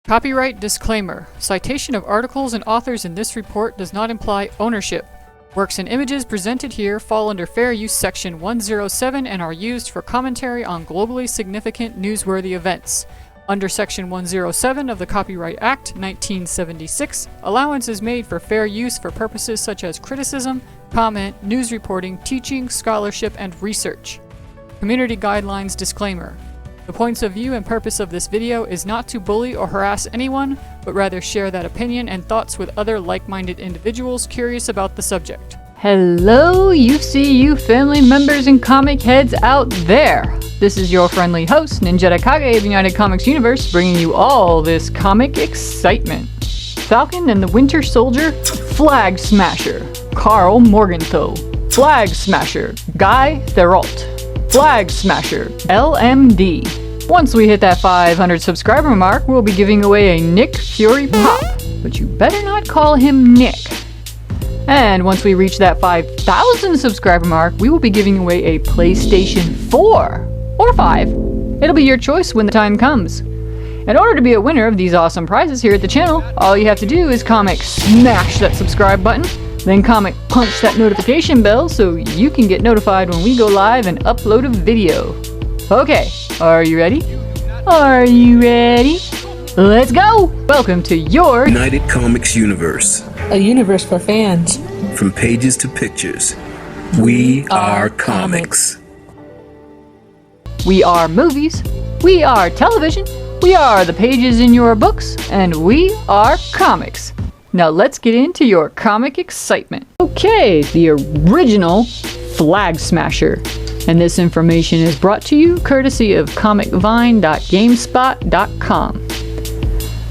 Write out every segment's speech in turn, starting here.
Copyright disclaimer. Citation of articles and authors in this report does not imply ownership. Works and images presented here fall under Fair Use Section 107 and are used for commentary on globally significant newsworthy events. Under Section 107 of the Copyright Act, 1976, allowance is made for fair use for purposes such as criticism, comment, news reporting, teaching, scholarship, and research. Community Guidelines Disclaimer. The points of view and purpose of this video is not to bully or harass anyone, but rather share that opinion and thoughts with other like-minded individuals curious about the subject. Hello, UCU family members and comic heads out there! This is your friendly host, NinjaToKage of United Comics Universe, bringing you all this comic excitement. Falcon and the Winter Soldier, Flag Smasher, Carl Morgenthau. Flag Smasher, Guy Thralt. Flag Smasher, LMD. Once we hit that 500 subscriber mark, we'll be giving away a Nick Fury Pop, but you better not call him Nick. And once we reach that 5,000 subscriber mark, we will be giving away a PlayStation 4 or 5. It'll be your choice when the time comes. In order to be a winner of these awesome prizes here at the channel, all you have to do is comic smash that subscribe button, then comic punch that notification bell so you can get notified when we go live and upload a video. Okay, are you ready? Are you ready? Let's go! Welcome to your United Comics Universe. A universe for fans. From pages to pictures, we are comics. We are movies, we are television, we are the pages in your books, and we are comics. Now let's get into your comic excitement. Okay, the original Flag Smasher. And this information is brought to you courtesy of comicvine.gamespot.com.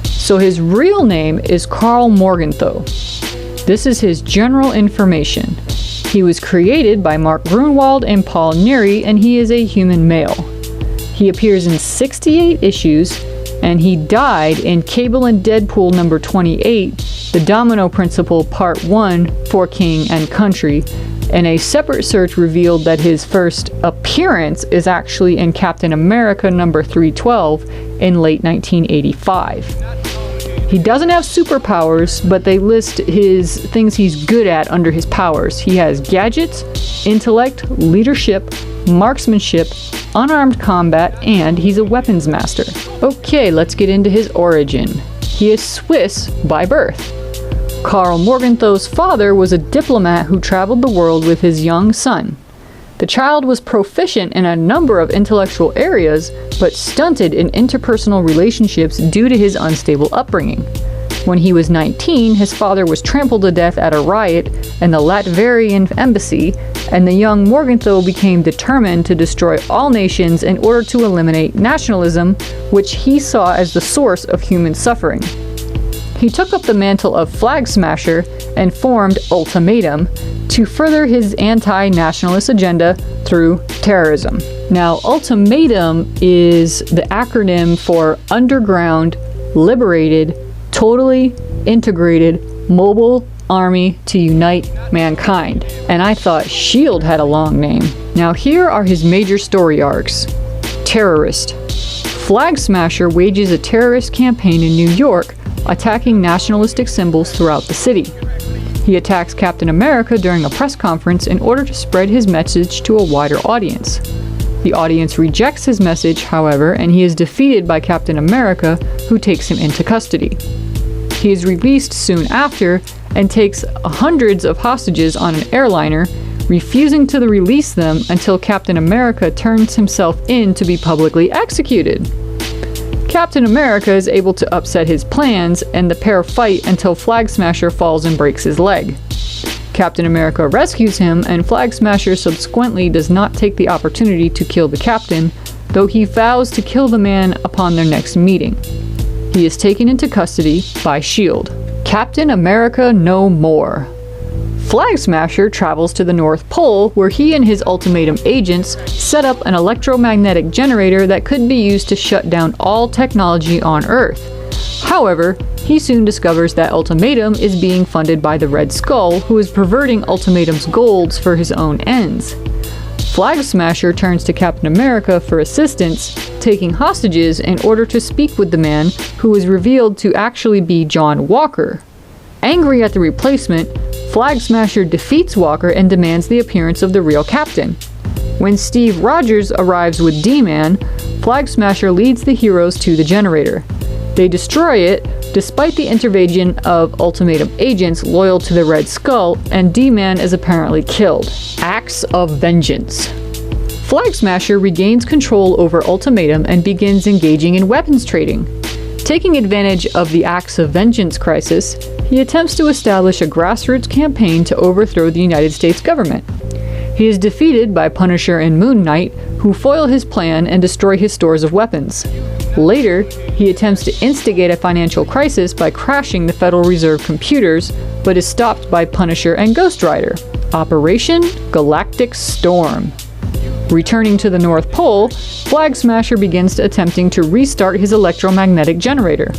So his real name is Carl Morgenthau. This is his general information. He was created by Mark Grunwald and Paul Neary, and he is a human male. He appears in 68 issues, and he died in Cable and Deadpool number 28, The Domino Principle Part 1 for King and Country, and a separate search revealed that his first appearance is actually in Captain America number 312 in late 1985. He doesn't have superpowers, but they list his things he's good at under his powers. He has gadgets, intellect, leadership, marksmanship, unarmed combat, and he's a weapons master. Okay, let's get into his origin. He is Swiss by birth. Carl Morgenthau's father was a diplomat who traveled the world with his young son. The child was proficient in a number of intellectual areas, but stunted in interpersonal relationships due to his unstable upbringing. When he was 19, his father was trampled to death at a riot in the Latvian embassy, and the young Morgenthau became determined to destroy all nations in order to eliminate nationalism, which he saw as the source of human suffering. He took up the mantle of Flag Smasher and formed Ultimatum to further his anti-nationalist agenda through terrorism. Now, Ultimatum is the acronym for Underground, Liberated, Totally Integrated Mobile Army to Unite Mankind. And I thought S.H.I.E.L.D. had a long name. Now here are his major story arcs. Terrorist. Flag Smasher wages a terrorist campaign in New York, attacking nationalistic symbols throughout the city. He attacks Captain America during a press conference in order to spread his message to a wider audience. The audience rejects his message, however, and he is defeated by Captain America, who takes him into custody. He is released soon after and takes hundreds of hostages on an airliner, refusing to release them until Captain America turns himself in to be publicly executed. Captain America is able to upset his plans, and the pair fight until Flag Smasher falls and breaks his leg. Captain America rescues him, and Flag Smasher subsequently does not take the opportunity to kill the captain, though he vows to kill the man upon their next meeting. He is taken into custody by S.H.I.E.L.D. Captain America No More. Flag Smasher travels to the North Pole, where he and his Ultimatum agents set up an electromagnetic generator that could be used to shut down all technology on Earth. However, he soon discovers that Ultimatum is being funded by the Red Skull, who is perverting Ultimatum's goals for his own ends. Flag Smasher turns to Captain America for assistance, taking hostages in order to speak with the man who is revealed to actually be John Walker. Angry at the replacement, Flag Smasher defeats Walker and demands the appearance of the real captain. When Steve Rogers arrives with D-Man, Flag Smasher leads the heroes to the generator. They destroy it, despite the intervention of Ultimatum agents loyal to the Red Skull, and D-Man is apparently killed. Acts of Vengeance. Flag Smasher regains control over Ultimatum and begins engaging in weapons trading. Taking advantage of the Acts of Vengeance crisis, he attempts to establish a grassroots campaign to overthrow the United States government. He is defeated by Punisher and Moon Knight, who foil his plan and destroy his stores of weapons. Later, he attempts to instigate a financial crisis by crashing the Federal Reserve computers, but is stopped by Punisher and Ghost Rider. Operation Galactic Storm. Returning to the North Pole, Flag Smasher begins attempting to restart his electromagnetic generator.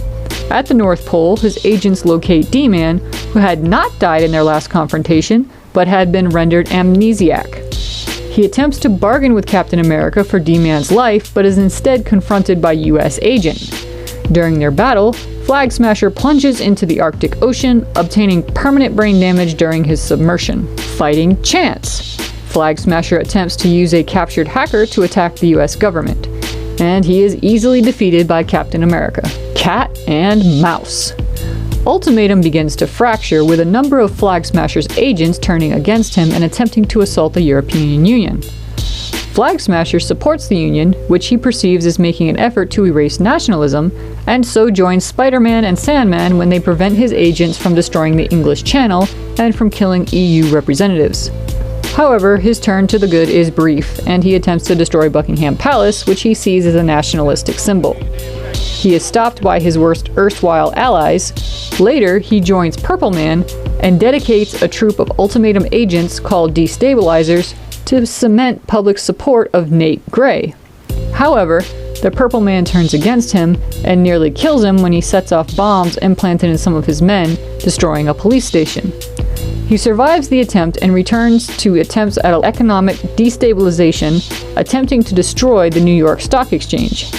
At the North Pole, his agents locate D-Man, who had not died in their last confrontation, but had been rendered amnesiac. He attempts to bargain with Captain America for D-Man's life, but is instead confronted by U.S. agent. During their battle, Flag Smasher plunges into the Arctic Ocean, obtaining permanent brain damage during his submersion. Fighting Chance. Flag Smasher attempts to use a captured hacker to attack the U.S. government, and he is easily defeated by Captain America. Cat and Mouse. Ultimatum begins to fracture, with a number of Flag Smasher's agents turning against him and attempting to assault the European Union. Flag Smasher supports the Union, which he perceives as making an effort to erase nationalism, and so joins Spider-Man and Sandman when they prevent his agents from destroying the English Channel and from killing EU representatives. However, his turn to the good is brief, and he attempts to destroy Buckingham Palace, which he sees as a nationalistic symbol. He is stopped by his worst erstwhile allies. Later, he joins Purple Man and dedicates a troop of Ultimatum agents called Destabilizers to cement public support of Nate Gray. However, the Purple Man turns against him and nearly kills him when he sets off bombs implanted in some of his men, destroying a police station. He survives the attempt and returns to attempts at economic destabilization, attempting to destroy the New York Stock Exchange.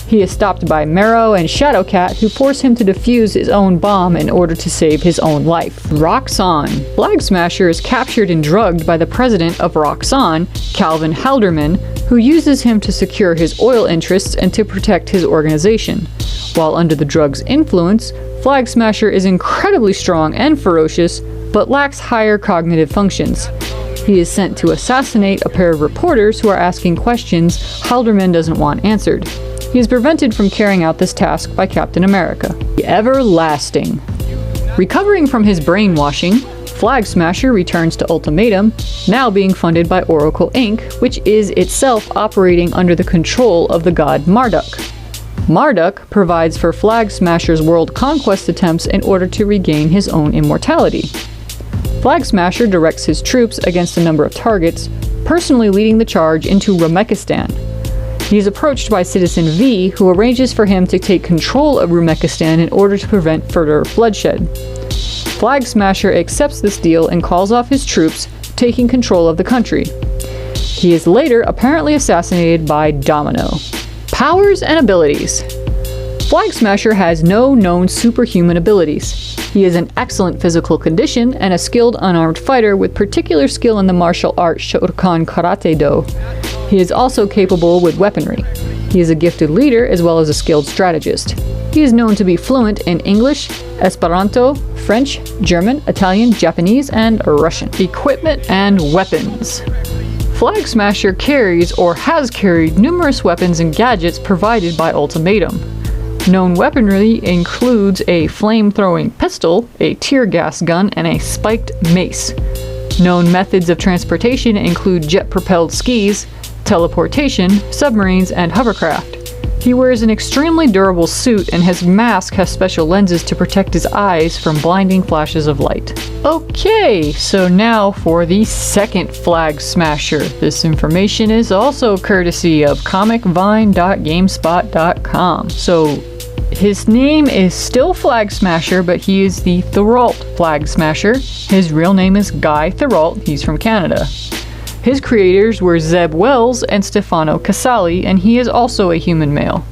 He is stopped by Marrow and Shadowcat, who force him to defuse his own bomb in order to save his own life. Roxxon. Flag Smasher is captured and drugged by the president of Roxxon, Calvin Halderman, who uses him to secure his oil interests and to protect his organization. While under the drug's influence, Flag Smasher is incredibly strong and ferocious, but lacks higher cognitive functions. He is sent to assassinate a pair of reporters who are asking questions Halderman doesn't want answered. He is prevented from carrying out this task by Captain America. The Everlasting. Recovering from his brainwashing, Flag Smasher returns to Ultimatum, now being funded by Oracle Inc., which is itself operating under the control of the god Marduk. Marduk provides for Flag Smasher's world conquest attempts in order to regain his own immortality. Flag Smasher directs his troops against a number of targets, personally leading the charge into Rumekistan. He is approached by Citizen V, who arranges for him to take control of Rumekistan in order to prevent further bloodshed. Flag Smasher accepts this deal and calls off his troops, taking control of the country. He is later apparently assassinated by Domino. Powers and abilities. Flag Smasher has no known superhuman abilities. He is in excellent physical condition and a skilled unarmed fighter with particular skill in the martial art Shotokan Karate-Do. He is also capable with weaponry. He is a gifted leader as well as a skilled strategist. He is known to be fluent in English, Esperanto, French, German, Italian, Japanese, and Russian. Equipment and weapons. Flag Smasher carries or has carried numerous weapons and gadgets provided by Ultimatum. Known weaponry includes a flame-throwing pistol, a tear gas gun, and a spiked mace. Known methods of transportation include jet-propelled skis, teleportation, submarines, and hovercraft. He wears an extremely durable suit, and his mask has special lenses to protect his eyes from blinding flashes of light. Okay, so now for the second Flag Smasher. This information is also courtesy of comicvine.gamespot.com. So his name is still Flag Smasher, but he is the Thralt Flag Smasher. His real name is Guy Thralt. He's from Canada. His creators were Zeb Wells and Stefano Casali, and he is also a human male.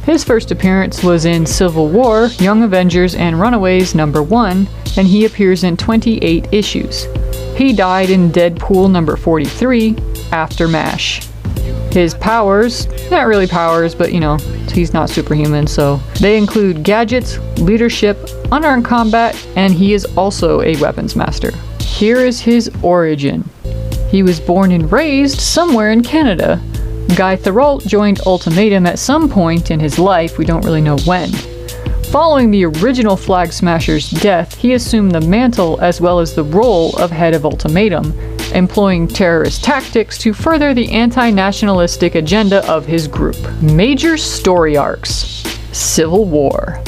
His first appearance was in Civil War, Young Avengers, and Runaways #1, and he appears in 28 issues. He died in Deadpool #43 after MASH. His powers, not really powers, but he's not superhuman, so they include gadgets, leadership, unarmed combat, and he is also a weapons master. Here is his origin. He was born and raised somewhere in Canada. Guy Thralt joined Ultimatum at some point in his life, we don't really know when. Following the original Flag Smasher's death, he assumed the mantle as well as the role of head of Ultimatum, employing terrorist tactics to further the anti-nationalistic agenda of his group. Major story arcs. Civil War.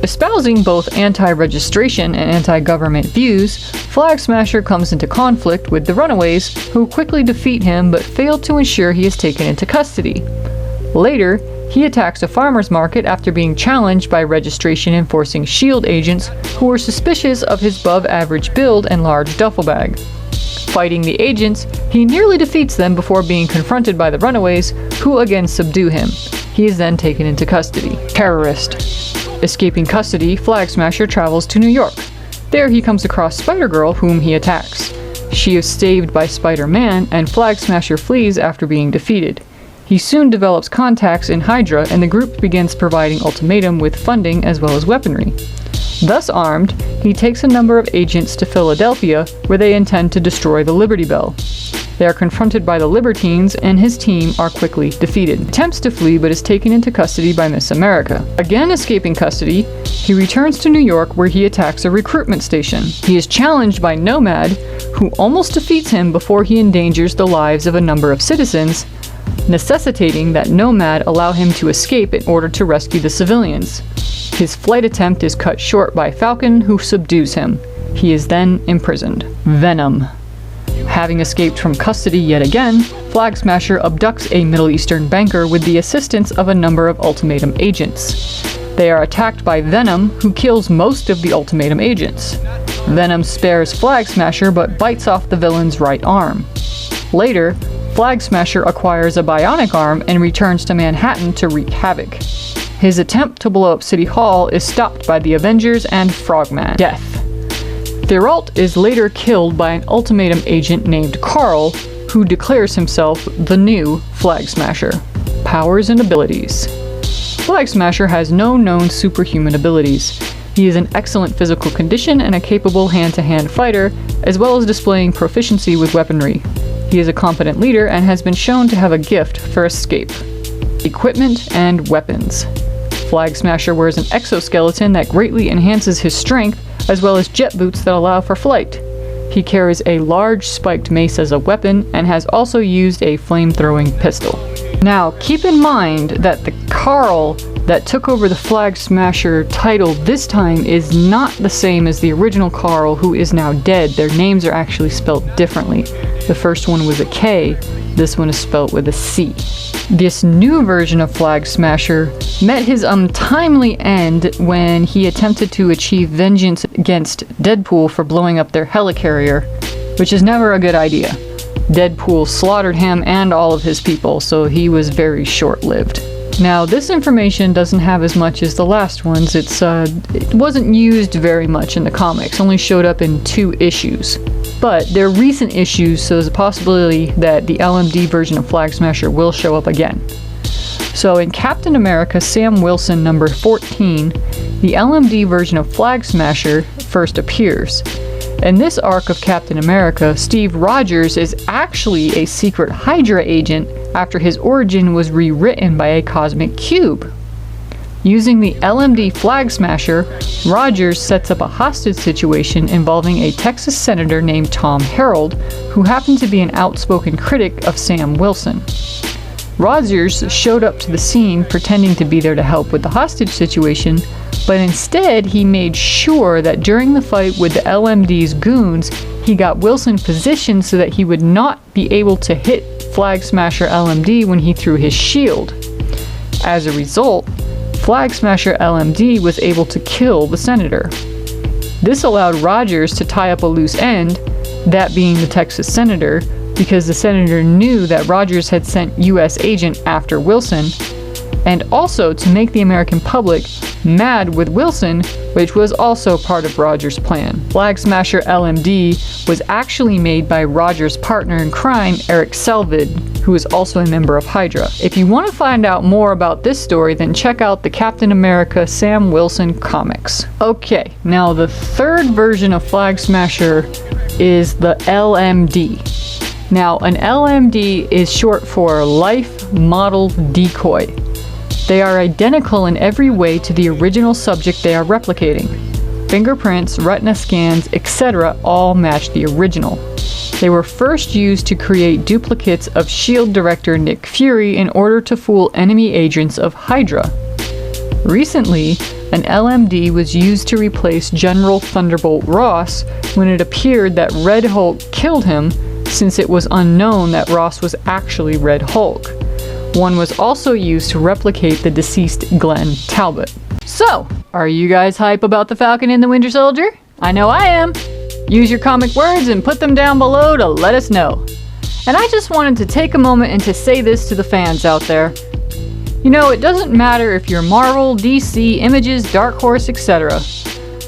Espousing both anti-registration and anti-government views, Flag Smasher comes into conflict with the Runaways, who quickly defeat him but fail to ensure he is taken into custody. Later, he attacks a farmer's market after being challenged by registration enforcing SHIELD agents who were suspicious of his above-average build and large duffel bag. Fighting the agents, he nearly defeats them before being confronted by the Runaways, who again subdue him. He is then taken into custody. Terrorist. Escaping custody, Flag Smasher travels to New York. There he comes across Spider-Girl, whom he attacks. She is saved by Spider-Man, and Flag Smasher flees after being defeated. He soon develops contacts in Hydra, and the group begins providing Ultimatum with funding as well as weaponry. Thus armed, he takes a number of agents to Philadelphia, where they intend to destroy the Liberty Bell. They are confronted by the Libertines, and his team are quickly defeated. Attempts to flee, but is taken into custody by Miss America. Again escaping custody, he returns to New York, where he attacks a recruitment station. He is challenged by Nomad, who almost defeats him before he endangers the lives of a number of citizens, necessitating that Nomad allow him to escape in order to rescue the civilians. His flight attempt is cut short by Falcon, who subdues him. He is then imprisoned. Venom. Having escaped from custody yet again, Flag Smasher abducts a Middle Eastern banker with the assistance of a number of Ultimatum agents. They are attacked by Venom, who kills most of the Ultimatum agents. Venom spares Flag Smasher but bites off the villain's right arm. Later, Flag Smasher acquires a bionic arm and returns to Manhattan to wreak havoc. His attempt to blow up City Hall is stopped by the Avengers and Frogman. Death. Thralt is later killed by an Ultimatum agent named Carl, who declares himself the new Flag Smasher. Powers and abilities. Flag Smasher has no known superhuman abilities. He is in excellent physical condition and a capable hand-to-hand fighter, as well as displaying proficiency with weaponry. He is a competent leader and has been shown to have a gift for escape. Equipment and weapons. Flag Smasher wears an exoskeleton that greatly enhances his strength, as well as jet boots that allow for flight. He carries a large spiked mace as a weapon and has also used a flame-throwing pistol. Now, keep in mind that the Carl that took over the Flag Smasher title this time is not the same as the original Carl, who is now dead. Their names are actually spelled differently. The first one was a K, this one is spelled with a C. This new version of Flag Smasher met his untimely end when he attempted to achieve vengeance against Deadpool for blowing up their helicarrier, which is never a good idea. Deadpool slaughtered him and all of his people, so he was very short-lived. Now, this information doesn't have as much as the last ones. It wasn't used very much in the comics, only showed up in 2 issues. But they're recent issues, so there's a possibility that the LMD version of Flag Smasher will show up again. So in Captain America Sam Wilson number 14, the LMD version of Flag Smasher first appears. In this arc of Captain America, Steve Rogers is actually a secret Hydra agent after his origin was rewritten by a cosmic cube. Using the LMD Flag Smasher, Rogers sets up a hostage situation involving a Texas senator named Tom Harold, who happened to be an outspoken critic of Sam Wilson. Rogers showed up to the scene pretending to be there to help with the hostage situation, but instead he made sure that during the fight with the LMD's goons, he got Wilson positioned so that he would not be able to hit Flag Smasher LMD when he threw his shield. As a result, Flag Smasher LMD was able to kill the senator. This allowed Rogers to tie up a loose end, that being the Texas senator, because the senator knew that Rogers had sent U.S. agent after Wilson, and also to make the American public mad with Wilson, which was also part of Rogers' plan. Flag Smasher LMD was actually made by Rogers' partner in crime, Eric Selvig, who is also a member of Hydra. If you want to find out more about this story, then check out the Captain America Sam Wilson comics. Okay, now the third version of Flag Smasher is the LMD. Now, an LMD is short for Life Model Decoy. They are identical in every way to the original subject they are replicating. Fingerprints, retina scans, etc. all match the original. They were first used to create duplicates of S.H.I.E.L.D. director Nick Fury in order to fool enemy agents of Hydra. Recently, an LMD was used to replace General Thunderbolt Ross when it appeared that Red Hulk killed him, since it was unknown that Ross was actually Red Hulk. One was also used to replicate the deceased Glenn Talbot. So, are you guys hype about the Falcon and the Winter Soldier? I know I am! Use your comic words and put them down below to let us know. And I just wanted to take a moment and to say this to the fans out there. You know, it doesn't matter if you're Marvel, DC, Images, Dark Horse, etc.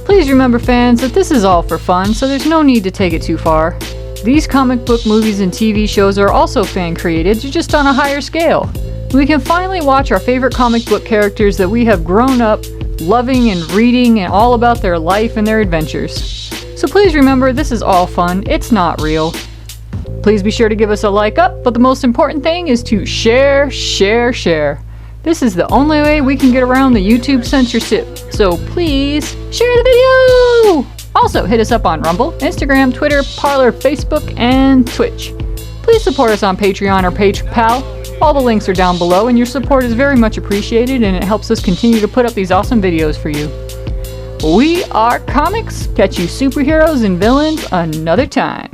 Please remember, fans, that this is all for fun, so there's no need to take it too far. These comic book movies and TV shows are also fan-created, just on a higher scale. We can finally watch our favorite comic book characters that we have grown up loving and reading, and all about their life and their adventures. So please remember, this is all fun, it's not real. Please be sure to give us a like up, but the most important thing is to share, share, share. This is the only way we can get around the YouTube censorship, so please share the video! Also, hit us up on Rumble, Instagram, Twitter, Parler, Facebook, and Twitch. Please support us on Patreon or PayPal. All the links are down below, and your support is very much appreciated, and it helps us continue to put up these awesome videos for you. We are comics. Catch you superheroes and villains another time.